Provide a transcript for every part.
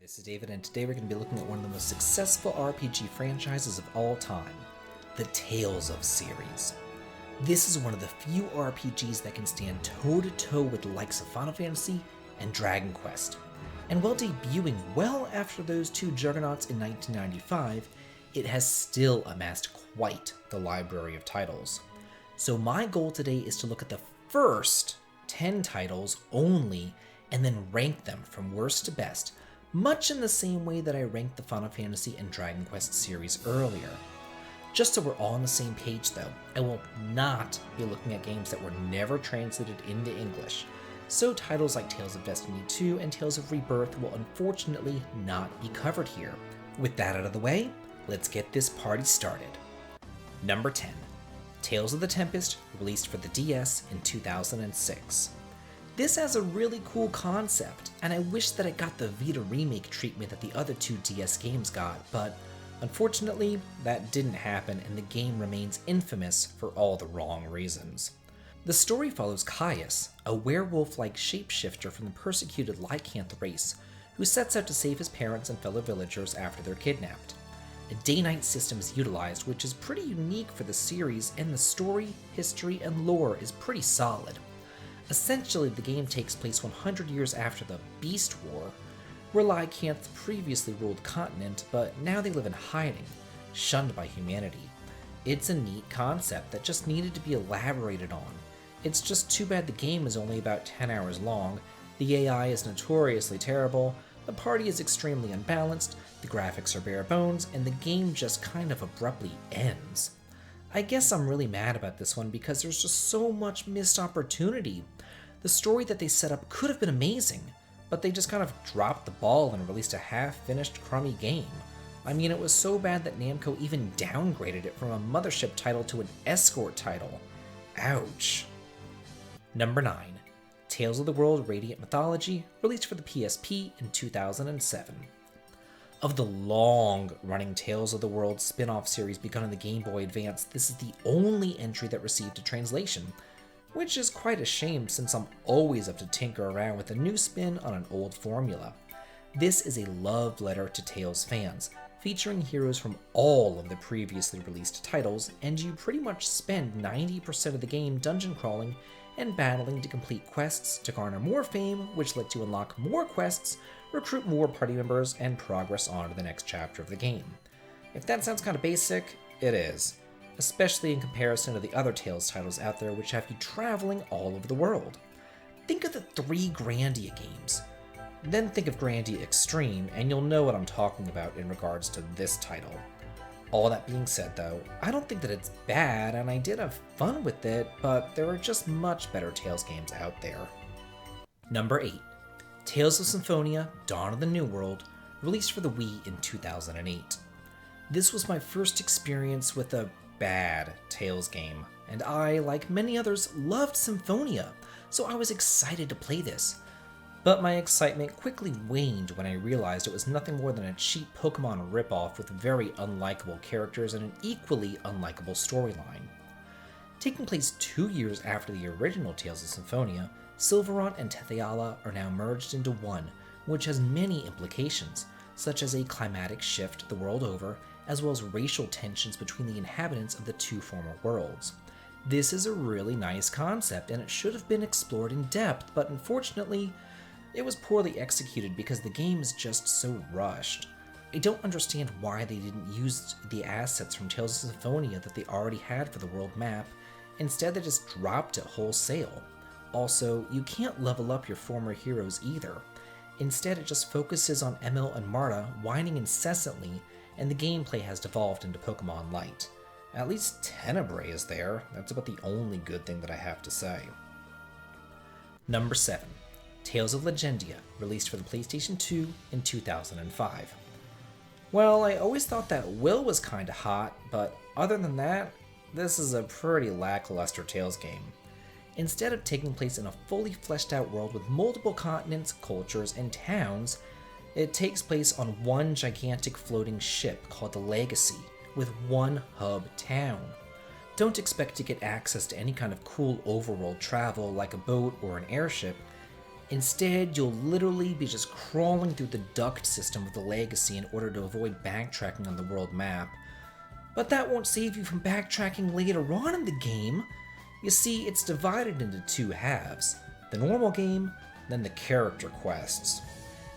This is David, and today we're going to be looking at one of the most successful RPG franchises of all time, the Tales of series. This is one of the few RPGs that can stand toe-to-toe with the likes of Final Fantasy and Dragon Quest. And while debuting well after those two juggernauts in 1995, it has still amassed quite the library of titles. So my goal today is to look at the first 10 titles only and then rank them from worst to best, much in the same way that I ranked the Final Fantasy and Dragon Quest series earlier. Just so we're all on the same page though, I will not be looking at games that were never translated into English, so titles like Tales of Destiny 2 and Tales of Rebirth will unfortunately not be covered here. With that out of the way, let's get this party started. Number 10. Tales of the Tempest, released for the DS in 2006. This has a really cool concept, and I wish that it got the Vita remake treatment that the other two DS games got, but unfortunately, that didn't happen and the game remains infamous for all the wrong reasons. The story follows Caius, a werewolf-like shapeshifter from the persecuted Lycanth race, who sets out to save his parents and fellow villagers after they're kidnapped. A day-night system is utilized, which is pretty unique for the series, and the story, history, and lore is pretty solid. Essentially, the game takes place 100 years after the Beast War, where Lycanth previously ruled the continent, but now they live in hiding, shunned by humanity. It's a neat concept that just needed to be elaborated on. It's just too bad the game is only about 10 hours long, the AI is notoriously terrible, the party is extremely unbalanced, the graphics are bare bones, and the game just kind of abruptly ends. I guess I'm really mad about this one because there's just so much missed opportunity. The story that they set up could have been amazing, but they just kind of dropped the ball and released a half-finished crummy game. I mean, it was so bad that Namco even downgraded it from a mothership title to an escort title. Ouch. Number 9. Tales of the World Radiant Mythology, released for the PSP in 2007. Of the long-running Tales of the World spin-off series begun in the Game Boy Advance, this is the only entry that received a translation, which is quite a shame since I'm always up to tinker around with a new spin on an old formula. This is a love letter to Tales fans, featuring heroes from all of the previously released titles, and you pretty much spend 90% of the game dungeon crawling and battling to complete quests to garner more fame, which lets you unlock more quests, recruit more party members, and progress on to the next chapter of the game. If that sounds kind of basic, it is, especially in comparison to the other Tales titles out there which have you traveling all over the world. Think of the 3 Grandia games. Then think of Grandia Extreme, and you'll know what I'm talking about in regards to this title. All that being said though, I don't think that it's bad, and I did have fun with it, but there are just much better Tales games out there. Number 8. Tales of Symphonia, Dawn of the New World, released for the Wii in 2008. This was my first experience with a bad Tales game, and I, like many others, loved Symphonia, so I was excited to play this. But my excitement quickly waned when I realized it was nothing more than a cheap Pokemon ripoff with very unlikable characters and an equally unlikable storyline. Taking place 2 years after the original Tales of Symphonia, Sylvarant and Tetheala are now merged into one, which has many implications, such as a climatic shift the world over, as well as racial tensions between the inhabitants of the two former worlds. This is a really nice concept, and it should have been explored in depth, but unfortunately, it was poorly executed because the game is just so rushed. I don't understand why they didn't use the assets from Tales of Symphonia that they already had for the world map. Instead, they just dropped it wholesale. Also, you can't level up your former heroes either. Instead, it just focuses on Emil and Marta whining incessantly, and the gameplay has devolved into Pokemon Light. At least Tenebrae is there. That's about the only good thing that I have to say. Number 7. Tales of Legendia, released for the PlayStation 2 in 2005. Well, I always thought that Will was kinda hot, but other than that, this is a pretty lackluster Tales game. Instead of taking place in a fully fleshed out world with multiple continents, cultures, and towns, it takes place on one gigantic floating ship called the Legacy, with one hub town. Don't expect to get access to any kind of cool overworld travel like a boat or an airship. Instead, you'll literally be just crawling through the duct system of the Legacy in order to avoid backtracking on the world map. But that won't save you from backtracking later on in the game. You see, it's divided into two halves, the normal game, then the character quests.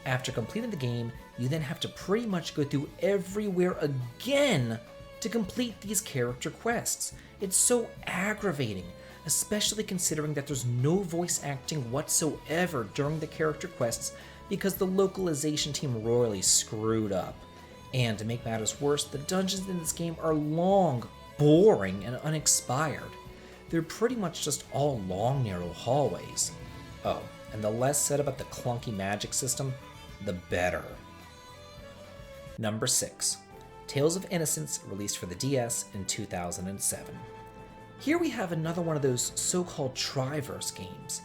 After completing the game, you then have to pretty much go through everywhere again to complete these character quests. It's so aggravating, especially considering that there's no voice acting whatsoever during the character quests because the localization team royally screwed up. And to make matters worse, the dungeons in this game are long, boring, and unexpired. They're pretty much just all long, narrow hallways. Oh, and the less said about the clunky magic system, the better. Number 6. Tales of Innocence, released for the DS in 2007. Here we have another one of those so-called Triverse games,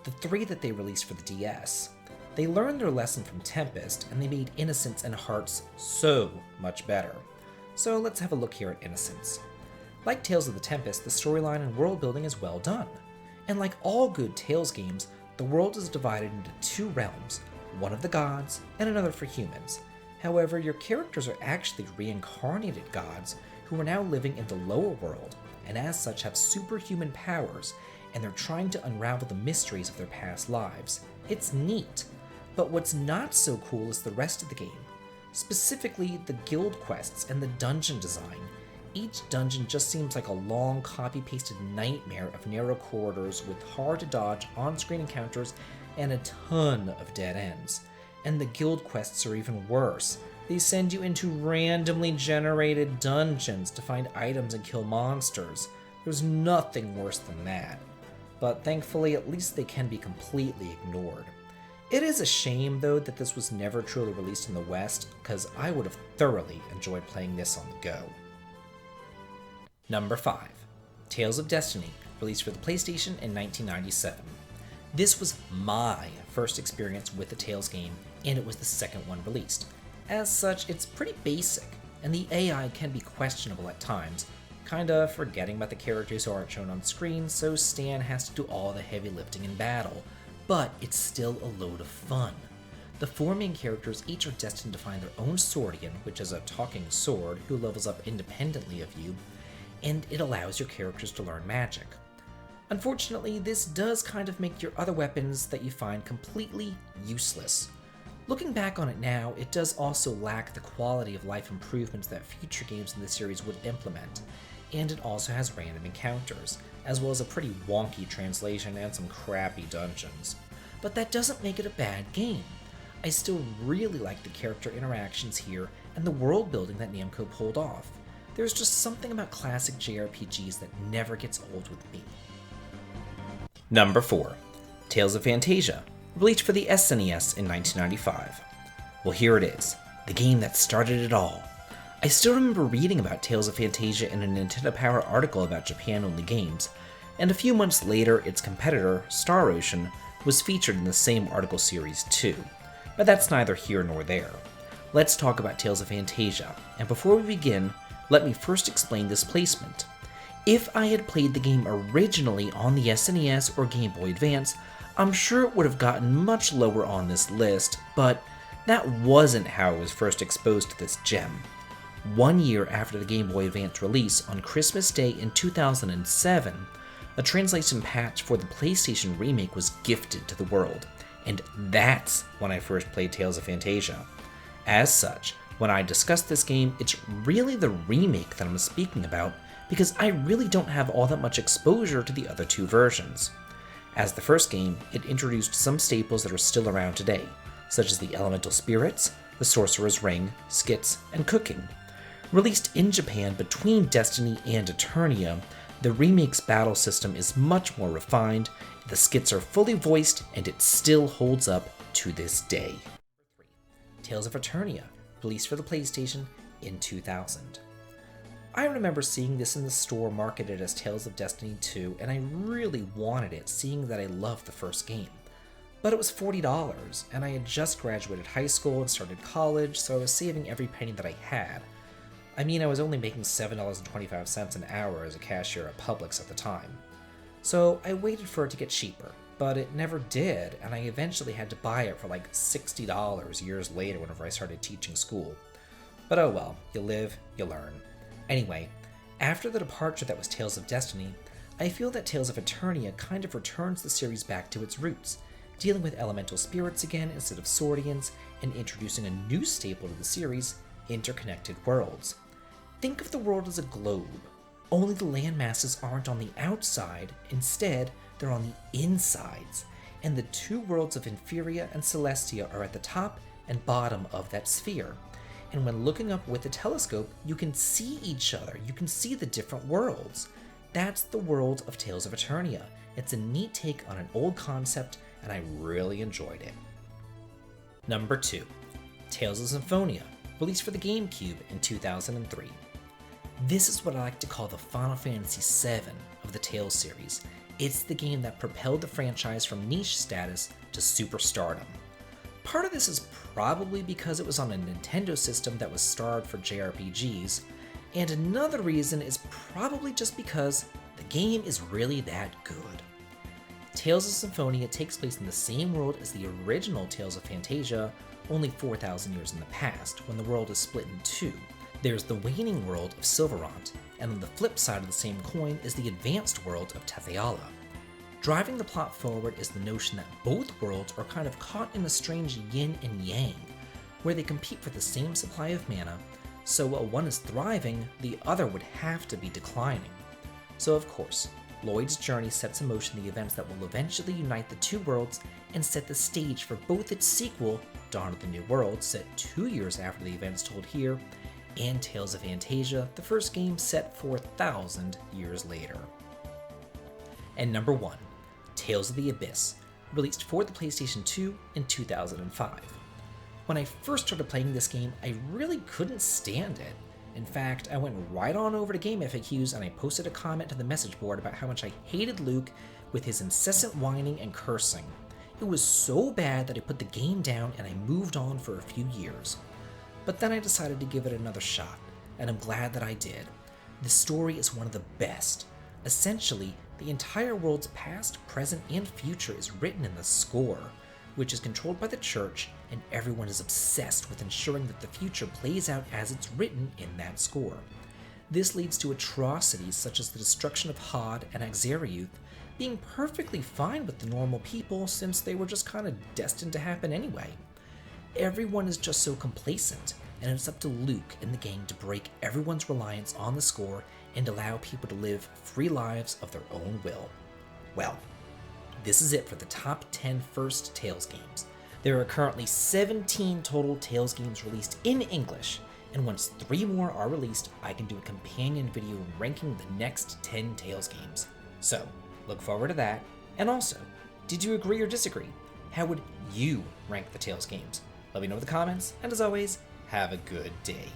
the 3 that they released for the DS. They learned their lesson from Tempest, and they made Innocence and Hearts so much better. So let's have a look here at Innocence. Like Tales of the Tempest, the storyline and world building is well done. And like all good Tales games, the world is divided into 2 realms, one of the gods and another for humans. However, your characters are actually reincarnated gods who are now living in the lower world, and as such have superhuman powers, and they're trying to unravel the mysteries of their past lives. It's neat. But what's not so cool is the rest of the game. Specifically, the guild quests and the dungeon design. Each dungeon just seems like a long copy-pasted nightmare of narrow corridors with hard-to-dodge on-screen encounters and a ton of dead ends. And the guild quests are even worse. They send you into randomly generated dungeons to find items and kill monsters. There's nothing worse than that. But thankfully, at least they can be completely ignored. It is a shame, though, that this was never truly released in the West, because I would have thoroughly enjoyed playing this on the go. Number 5. Tales of Destiny, released for the PlayStation in 1997. This was my first experience with the Tales game, and it was the second one released. As such, it's pretty basic, and the AI can be questionable at times, kinda forgetting about the characters who aren't shown on screen, so Stan has to do all the heavy lifting in battle, but it's still a load of fun. The 4 main characters each are destined to find their own Swordian, which is a talking sword who levels up independently of you, and it allows your characters to learn magic. Unfortunately, this does kind of make your other weapons that you find completely useless. Looking back on it now, it does also lack the quality of life improvements that future games in the series would implement, and it also has random encounters, as well as a pretty wonky translation and some crappy dungeons. But that doesn't make it a bad game. I still really like the character interactions here and the world building that Namco pulled off. There's just something about classic JRPGs that never gets old with me. Number 4. Tales of Phantasia, released for the SNES in 1995. Well, here it is, the game that started it all. I still remember reading about Tales of Phantasia in a Nintendo Power article about Japan-only games, and a few months later its competitor, Star Ocean, was featured in the same article series too. But that's neither here nor there. Let's talk about Tales of Phantasia, and before we begin, let me first explain this placement. If I had played the game originally on the SNES or Game Boy Advance, I'm sure it would have gotten much lower on this list, but that wasn't how I was first exposed to this gem. 1 year after the Game Boy Advance release, on Christmas Day in 2007, a translation patch for the PlayStation remake was gifted to the world, and that's when I first played Tales of Phantasia. As such, when I discuss this game, it's really the remake that I'm speaking about, because I really don't have all that much exposure to the other 2 versions. As the first game, it introduced some staples that are still around today, such as the elemental spirits, the sorcerer's ring, skits, and cooking. Released in Japan between Destiny and Eternia, the remake's battle system is much more refined, the skits are fully voiced, and it still holds up to this day. Tales of Eternia, released for the PlayStation in 2000. I remember seeing this in the store marketed as Tales of Destiny 2, and I really wanted it, seeing that I loved the first game. But it was $40, and I had just graduated high school and started college, so I was saving every penny that I had. I mean, I was only making $7.25 an hour as a cashier at Publix at the time. So I waited for it to get cheaper, but it never did, and I eventually had to buy it for like $60 years later whenever I started teaching school. But oh well, you live, you learn. Anyway, after the departure that was Tales of Destiny, I feel that Tales of Eternia kind of returns the series back to its roots, dealing with elemental spirits again instead of Swordians, and introducing a new staple to the series, interconnected worlds. Think of the world as a globe, only the landmasses aren't on the outside, instead they're on the insides, and the two worlds of Inferia and Celestia are at the top and bottom of that sphere. And when looking up with a telescope, you can see each other, you can see the different worlds. That's the world of Tales of Eternia. It's a neat take on an old concept, and I really enjoyed it. Number 2. Tales of Symphonia, released for the GameCube in 2003. This is what I like to call the Final Fantasy VII of the Tales series. It's the game that propelled the franchise from niche status to superstardom. Part of this is probably because it was on a Nintendo system that was starved for JRPGs, and another reason is probably just because the game is really that good. Tales of Symphonia takes place in the same world as the original Tales of Phantasia, only 4,000 years in the past, when the world is split in two. There's the waning world of Silverant, and on the flip side of the same coin is the advanced world of Tetheala. Driving the plot forward is the notion that both worlds are kind of caught in a strange yin and yang, where they compete for the same supply of mana, so while one is thriving, the other would have to be declining. So of course, Lloyd's journey sets in motion the events that will eventually unite the two worlds and set the stage for both its sequel, Dawn of the New World, set 2 years after the events told here, and Tales of Phantasia, the first game set 4,000 years later. And number 1, Tales of the Abyss, released for the PlayStation 2 in 2005. When I first started playing this game, I really couldn't stand it. In fact, I went right on over to Game FAQs and I posted a comment to the message board about how much I hated Luke with his incessant whining and cursing. It was so bad that I put the game down and I moved on for a few years. But then I decided to give it another shot, and I'm glad that I did. The story is one of the best. Essentially, the entire world's past, present, and future is written in the score, which is controlled by the church, and everyone is obsessed with ensuring that the future plays out as it's written in that score. This leads to atrocities such as the destruction of Hod and Axariuth being perfectly fine with the normal people since they were just kind of destined to happen anyway. Everyone is just so complacent, and it's up to Luke and the gang to break everyone's reliance on the score and allow people to live free lives of their own will. Well, this is it for the top 10 first Tales games. There are currently 17 total Tales games released in English, and once 3 more are released, I can do a companion video ranking the next 10 Tales games. So, look forward to that. And also, did you agree or disagree? How would you rank the Tales games? Let me know in the comments, and as always, have a good day.